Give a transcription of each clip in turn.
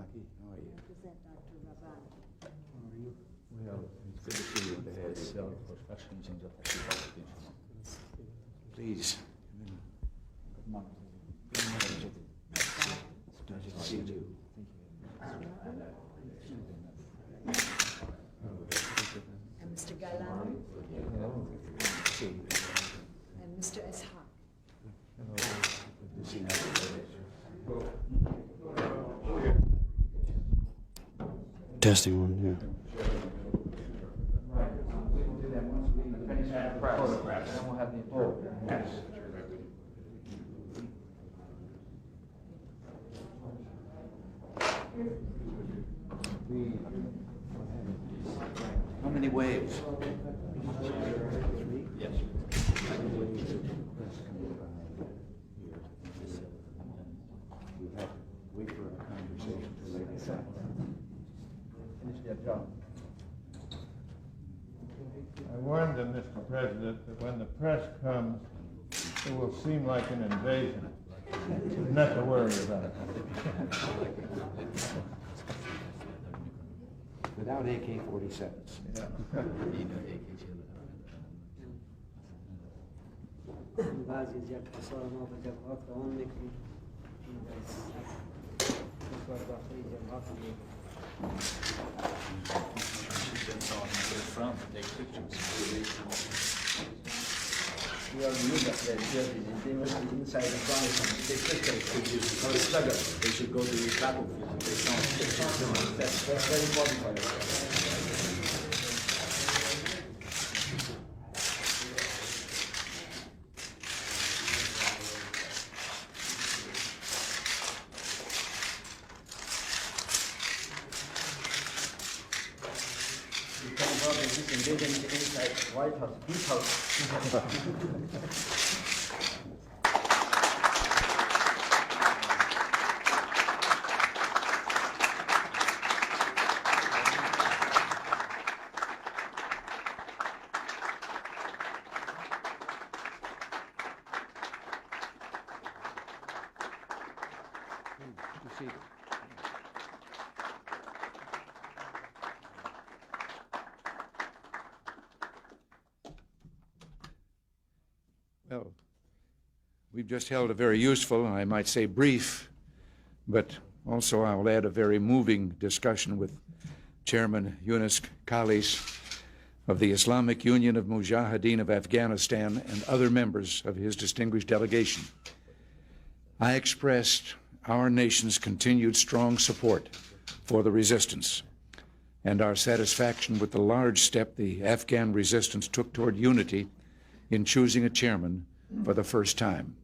Rocky. How are you? Represent Dr. Rabbani. How are you? Well, it's good to see you. Please. Come on. Pleasure to see you too. And Mr. Galan. And Mr. Ishaq. Testing one, yeah. How many waves? Yes. We have to wait for our conversation to later. Finish that job. I warned them, Mr. President, that when the press comes, it will seem like an invasion. Not to worry about it. Without AK-47s. بعضی از یک کسان ما به جبهات روان میکنیم کار داخلی جبهات میکنیم We already knew that they must be inside Afghanistan. They should take how to struggle. They should go to the battlefield. That's very important for us. Inside White House, Peace House. Good to see you. Well, we've just held a very useful, I might say brief, but also I will add a very moving discussion with Chairman Yunus Khalis of the Islamic Union of Mujahideen of Afghanistan and other members of his distinguished delegation. I expressed our nation's continued strong support for the resistance and our satisfaction with the large step the Afghan resistance took toward unity in choosing a chairman for the first time.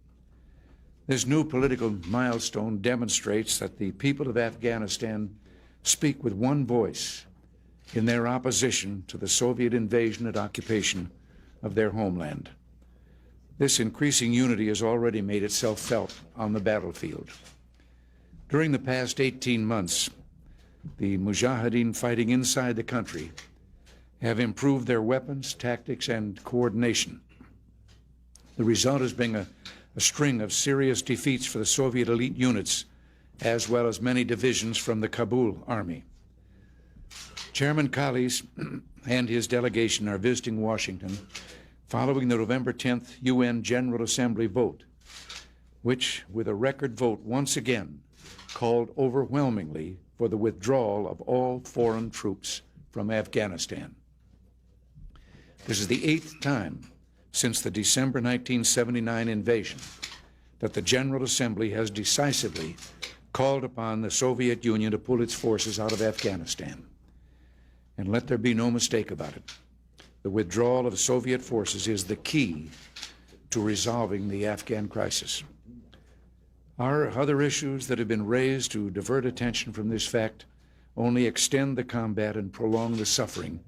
This new political milestone demonstrates that the people of Afghanistan speak with one voice in their opposition to the Soviet invasion and occupation of their homeland. This increasing unity has already made itself felt on the battlefield. During the past 18 months, the Mujahideen fighting inside the country have improved their weapons, tactics, and coordination. The result has been a string of serious defeats for the Soviet elite units, as well as many divisions from the Kabul army. Chairman Khalis and his delegation are visiting Washington following the November 10th UN General Assembly vote, which, with a record vote once again, called overwhelmingly for the withdrawal of all foreign troops from Afghanistan. This is the 8th time since the December 1979 invasion that the General Assembly has decisively called upon the Soviet Union to pull its forces out of Afghanistan. And let there be no mistake about it. The withdrawal of Soviet forces is the key to resolving the Afghan crisis. Our other issues that have been raised to divert attention from this fact only extend the combat and prolong the suffering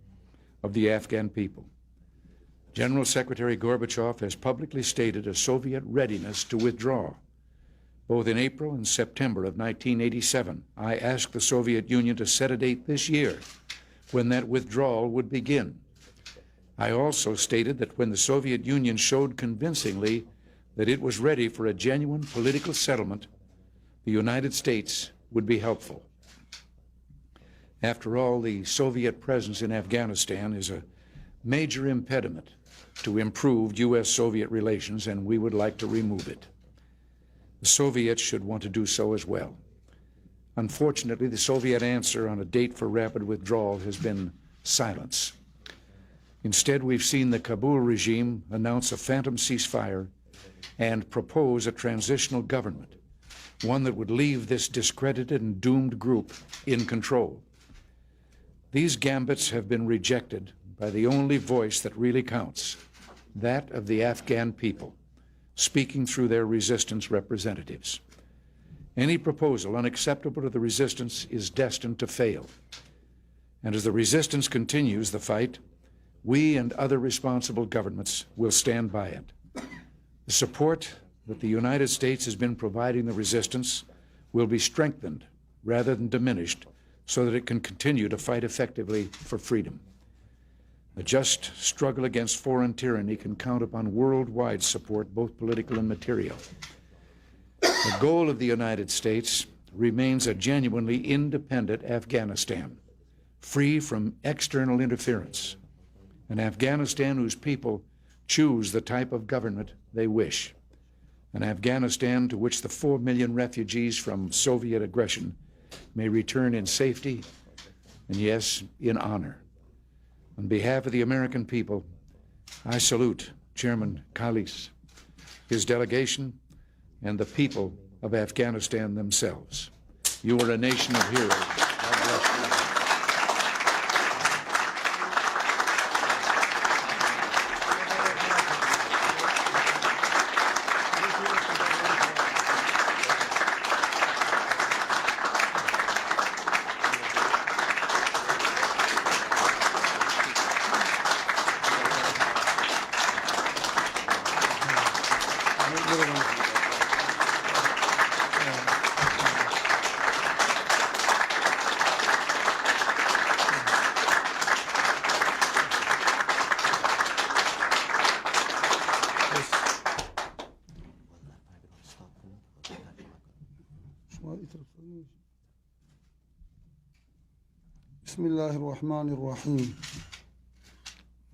of the Afghan people. General Secretary Gorbachev has publicly stated a Soviet readiness to withdraw. Both in April and September of 1987, I asked the Soviet Union to set a date this year when that withdrawal would begin. I also stated that when the Soviet Union showed convincingly that it was ready for a genuine political settlement, the United States would be helpful. After all, the Soviet presence in Afghanistan is a major impediment to improved U.S.-Soviet relations, and we would like to remove it. The Soviets should want to do so as well. Unfortunately, the Soviet answer on a date for rapid withdrawal has been silence. Instead, we've seen the Kabul regime announce a phantom ceasefire and propose a transitional government, one that would leave this discredited and doomed group in control. These gambits have been rejected by the only voice that really counts, that of the Afghan people, speaking through their resistance representatives. Any proposal unacceptable to the resistance is destined to fail. And as the resistance continues the fight, we and other responsible governments will stand by it. The support that the United States has been providing the resistance will be strengthened rather than diminished so that it can continue to fight effectively for freedom. A just struggle against foreign tyranny can count upon worldwide support, both political and material. The goal of the United States remains a genuinely independent Afghanistan, free from external interference, an Afghanistan whose people choose the type of government they wish, an Afghanistan to which the 4 million refugees from Soviet aggression may return in safety and, yes, in honor. On behalf of the American people, I salute Chairman Khalis, his delegation, and the people of Afghanistan themselves. You are a nation of heroes. God bless you. بسم الله الرحمن الرحيم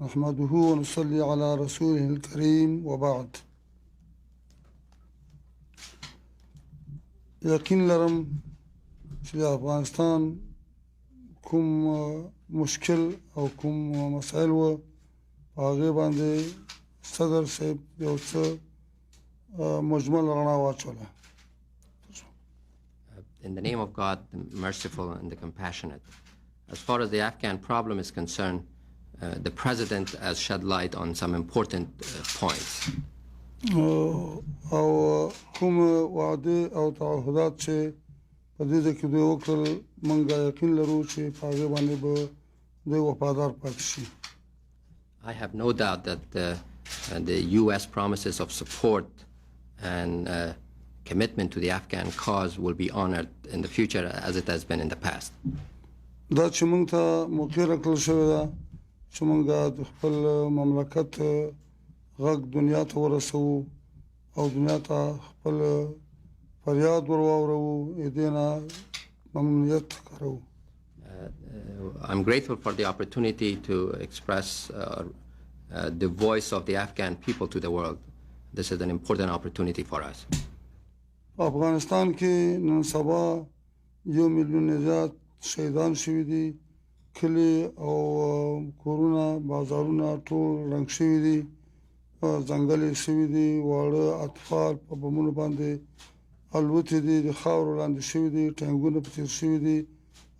نحمده ونصلي على رسوله الكريم وبعد يقين لرم في أفغانستان كم مشكل أو كم مسائل هغه باندې صدر صاحب یو څه مجمل رڼا واچوله. In the name of God, the merciful and the compassionate. As far as the Afghan problem is concerned, the President has shed light on some important points. او کوم وعده او تعهدات چې په دې کې دوی وکړل موږ یقین لرو چې په هغه باندې به دوی وفادار پاتې شي. I have no doubt that the U.S. promises of support and commitment to the Afghan cause will be honored in the future as it has been in the past. دا چې موږ ته موقع راکړل شوې ده چې موږ د خپل مملکت غږ دنیا ته ورسوو او دنیا ته خپل فریاد ور واورو دې نه ممنونیت ښکاروو. I'm grateful for the opportunity to express the voice of the Afghan people to the world. This is an important opportunity for us. افغانستان کې نن سبا 1 میلیون زیات شهیدان شوي دي، کلی او کورونه بازارونه ټول رنګ شوي دي، ځنګل شوي دي، واړه اطفال په بمونو باندې الوتې دي، د خاورو لاندې شوي دي، ټانکونه په تیر شوي دي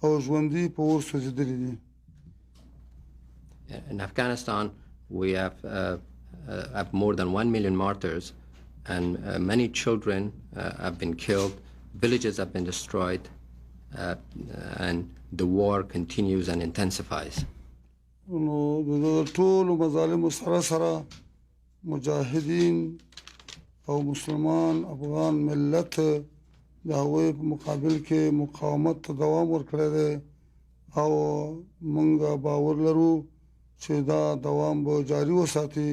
او ژوندي په اور سوځېدلي دي. In Afghanistan, we have more than 1 million martyrs, and many children have been killed, villages have been destroyed, and the war continues and intensifies. نو د ټولو مظالمو سره سره مجاهدین او مسلمان افغان ملت د هغوی په مقابل کې مقاومت ته دوام ورکړی دی او موږ باور لرو چې دا دوام به جاري وساتي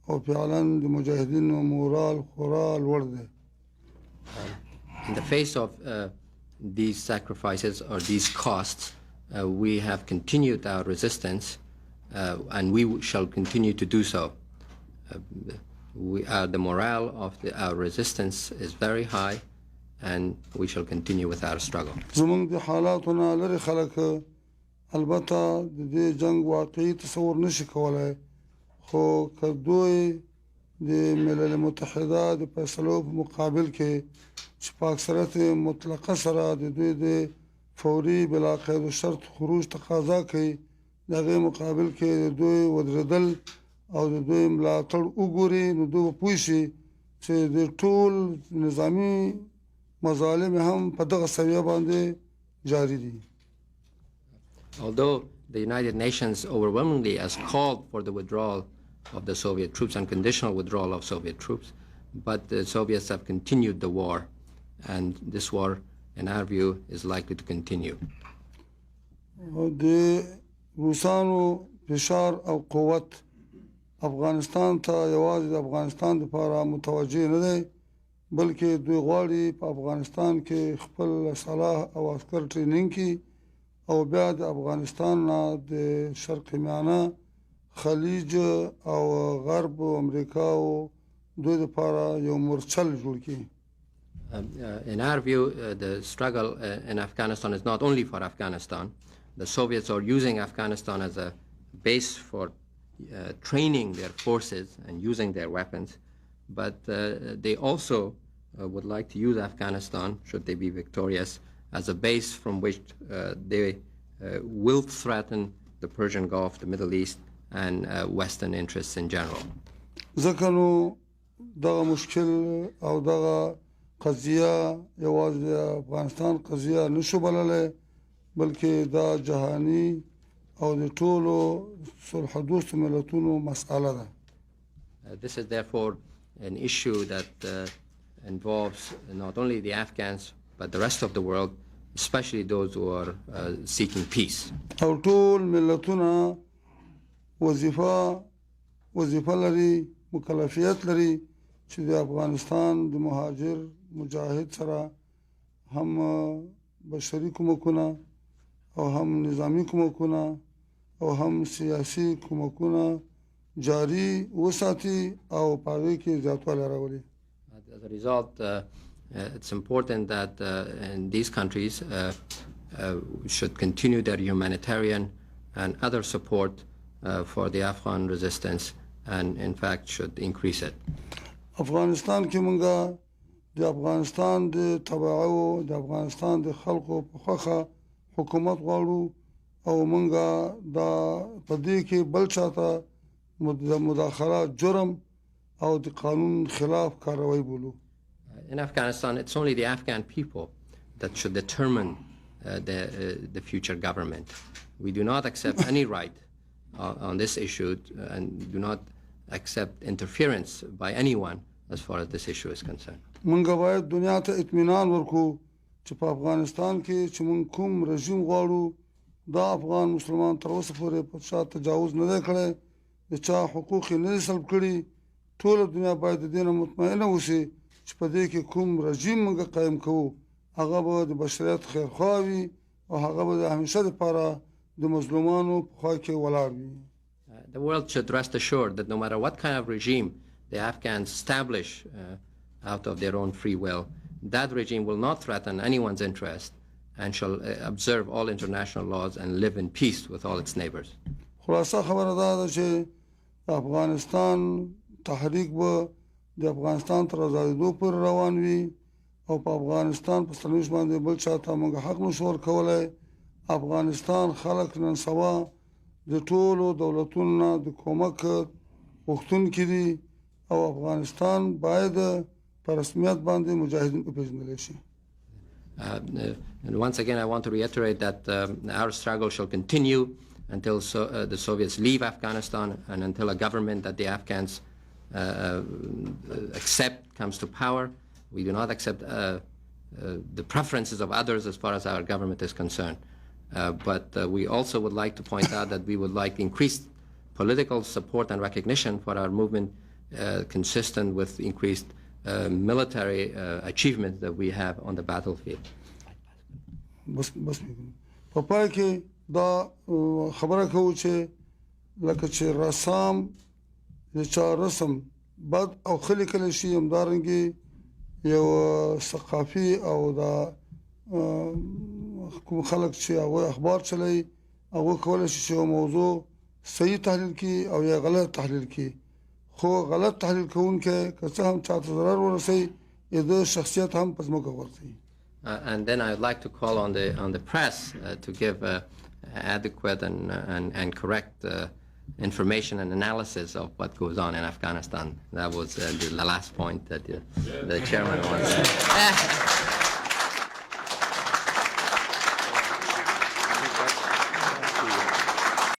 او فعلا د مجاهدینو مورال خورا لوړ دی. In the face of these sacrifices or these costs, we have continued our resistance, and we shall continue to do so. The morale of our resistance is very high, and we shall continue with our struggle. زمونږ د حالاتو نه لرې خلک البته د دې جنگ واقعي تصور نشي کولای، خو که دوی د ملل متحده د فیصلو په مقابل کې چې په اکثریت مطلقه سره د دوی د فوري بلا قید و شرط خروج تقاضا کوي، د هغې مقابل کې د دوی ودرېدل او د دوی ملاتړ وګوري، نو دوی به پوه شي چې د ټول نظامي مظالم هم په دغه سویه باندې جاری دي. Although the United Nations overwhelmingly has called for the withdrawal of the Soviet troops, unconditional withdrawal of Soviet troops, but the Soviets have continued the war, and this war, in our view, is likely to continue. د روسانو فشار او قوت افغانستان ته یوازې د افغانستان لپاره متوجه نه دی، بلکې دوی غواړي په افغانستان کې خپل صلاح او عسکر ټریننګ کړي او بیا د افغانستان نه د شرق میانه خلیج او غرب امریکا او دوی لپاره یو مورچل جوړ کړي. In our view, the struggle in Afghanistan is not only for Afghanistan. The Soviets are using Afghanistan as a base for training their forces and using their weapons, but they also would like to use Afghanistan, should they be victorious, as a base from which they will threaten the Persian Gulf, the Middle East, and Western interests in general. ځکه نو دغه مشکل او دغه قضیه یوازې د افغانستان قضیه نشو بللی، بلکې دا جهاني او د ټولو صلح دوستو ملتونو مسأله ده. This is therefore an issue that involves not only the Afghans, but the rest of the world, especially those who are seeking peace. او ټول ملتونه وظیفه لري، مکلفیت لري چې د افغانستان د مهاجر مجاهد سره هم بشري کومکونه او هم نظامی کومکونه او هم سیاسي کومکونه جاری وساتي او په هغې کې زیاتوالی راولي. As a result, it's important that in these countries should continue their humanitarian and other support for the Afghan resistance, and in fact should increase it. افغانستان کې مونږه د افغانستان د تبعو د افغانستان د خلکو په خوښه حکومت غواړو او مونږه دا په دې کې بل چاته مداخله جرم او د قانون خلاف کاروایی بولو. In Afghanistan, it's only the Afghan people that should determine the future government. We do not accept any right on this issue and do not accept interference by anyone as far as this issue is concerned. مونږ باید دنیا ته اطمینان ورکو چې په افغانستان کې چې مونږ کوم رژیم غواړو دا افغان مسلمان تر اوسه پورې په چا تجاوز نه دی کړی، د چا حقوق یې نه دي سلب کړي. ټوله دنیا باید د دې نه مطمئنه اوسي چې په دې کې کوم رژیم مونږ قایم کوو هغه به د بشریت خیرخواه وي او هغه به د همیشه دپاره د مظلومانو په خوا کې ولاړ وي. The world should rest assured that no matter what kind of regime the Afghans establish out of their own free will, that regime will not threaten anyone's interest and shall observe all international laws and live in peace with all its neighbors. خلاصه خبره دا ده چې افغانستان تحریک به د افغانستان تر آزادېدو پورې روان وي او په افغانستان په سرنوشت باندې بل چاته موږ حق نشو ورکولی. افغانستان خلک نن سبا د ټولو دولتونو نه د کومک غوښتونکي دي او افغانستان باید په رسمیت باندې مجاهدین وپېژندلی شي. And once again, I want to reiterate that our struggle shall continue until the Soviets leave Afghanistan and until a government that the Afghans accept comes to power. We do not accept the preferences of others as far as our government is concerned. But we also would like to point out that we would like increased political support and recognition for our movement consistent with increased military achievements that we have on the battlefield. بس په پای کې دا خبره کوو چې لکه چې رسام د چا رسم بد او خلی کلی شي همدارنګې یو ثقافي او دا کوم خلک چې هغوی اخبار چلوي هغوی کولی شي چې یو موضوع صحیح تحلیل کړي او یا غلط تحلیل کړي خو غلط تحلیل کوونکی که څه هم چاته ضرر ورسوي د ده شخصیت هم په ځمکه غورځوي. And then I would like to call on the press to give adequate and correct information and analysis of what goes on in Afghanistan. That was the last point that the chairman wanted.